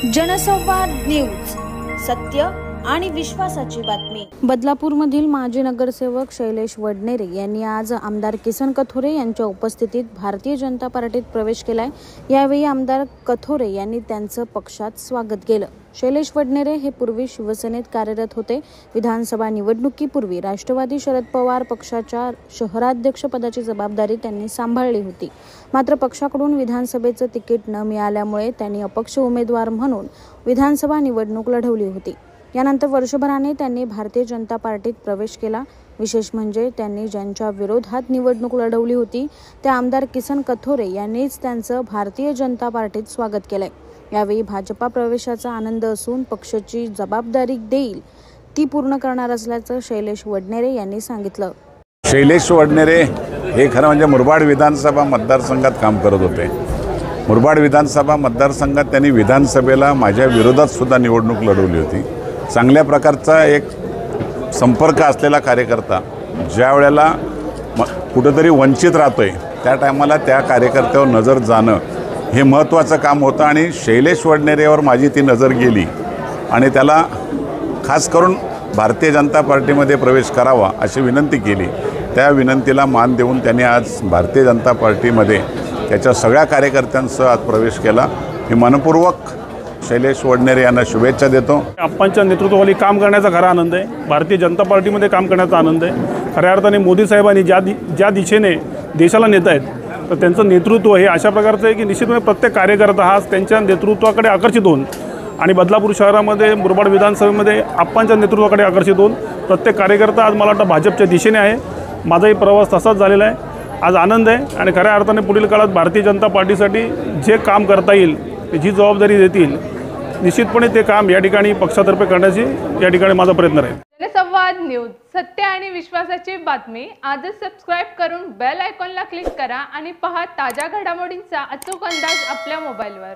जनसंवाद न्यूज, सत्य आणि विश्वासाची बातमी। बदलापूरमधील माजी नगरसेवक शैलेश वडनेरे यांनी आज आमदार किसन कथोरे यांच्या उपस्थितीत भारतीय जनता पार्टीत प्रवेश केलाय। यावेळी आमदार कथोरे यांनी त्यांचं पक्षात स्वागत केलं। शैलेश वडनेरे हे पूर्वी शिवसेनेत कार्यरत होते। विधानसभा निवडणुकीपूर्वी राष्ट्रवादी शरद पवार पक्षाच्या शहराध्यक्ष पदाची जबाबदारी त्यांनी सांभाळली होती। मात्र पक्षाकडून विधानसभेचं तिकीट न मिळाल्यामुळे त्यांनी अपक्ष उमेदवार म्हणून विधानसभा निवडणूक लढवली होती। यानंतर वर्षभराने त्यांनी भारतीय जनता पार्टीत प्रवेश केला। विशेष म्हणजे त्यांनी ज्यांच्या विरोधात निवडणूक लढवली होती त्या आमदार किसन कथोरे यांनीच त्यांचं भारतीय जनता पार्टीत स्वागत केलंय। यावेळी भाजपा प्रवेशाचा आनंद असून पक्षाची जबाबदारी देईल ती पूर्ण करणार असल्याचं शैलेश वडनेरे यांनी सांगितलं। शैलेश वडनेरे हे खरं म्हणजे मुरबाड विधानसभा मतदारसंघात काम करत होते। मुरबाड विधानसभा मतदारसंघात त्यांनी विधानसभेला माझ्या विरोधात सुद्धा निवडणूक लढवली होती। चांगल्या प्रकारचा एक संपर्क असलेला कार्यकर्ता ज्या वेळेला कुठेतरी वंचित राहतोय त्या टायमाला त्या कार्यकर्त्यावर नजर जाणं हे महत्त्वाचं काम होतं आणि शैलेश वडनेरेवर माझी ती नजर गेली आणि त्याला खास करून भारतीय जनता पार्टीमध्ये प्रवेश करावा अशी विनंती केली। त्या विनंतीला मान देऊन त्यांनी आज भारतीय जनता पार्टीमध्ये त्याच्या सगळ्या कार्यकर्त्यांसह आज प्रवेश केला। मी मनपूर्वक शैलेश वडनेरे यांना शुभेच्छा देतो। आप्पांच्या नेतृत्वाखाली काम करण्याचा खरा आनंद आहे। भारतीय जनता पार्टीमध्ये काम करण्याचा आनंद आहे। खऱ्या अर्थाने मोदी साहेबांनी ज्या दिशेने देशाला नेत आहेत तर त्यांचं नेतृत्व हे अशा प्रकारचं आहे की निश्चितपणे प्रत्येक कार्यकर्ता हा त्यांच्या नेतृत्वाकडे आकर्षित होऊन आणि बदलापूर शहरामध्ये मुरबाड विधानसभेमध्ये आप्पांच्या नेतृत्वाकडे आकर्षित होऊन प्रत्येक कार्यकर्ता आज मला वाटतं भाजपच्या दिशेने आहे। माझाही प्रवास तसाच झालेला आहे। आज आनंद आहे आणि खऱ्या अर्थाने पुढील काळात भारतीय जनता पार्टीसाठी जे काम करता येईल जी जबाबदारी देतील निश्चितपणे ते काम या ठिकाणी पक्षातर्फे करण्याची या ठिकाणी माझा प्रयत्न राहील। जनसंवाद न्यूज, सत्य आणि विश्वासाची बातमी। आजच सबस्क्राइब करून बेल आयकॉनला क्लिक करा आणि पहा ताज्या घडामोडींचा अचूक अंदाज आपल्या मोबाईलवर।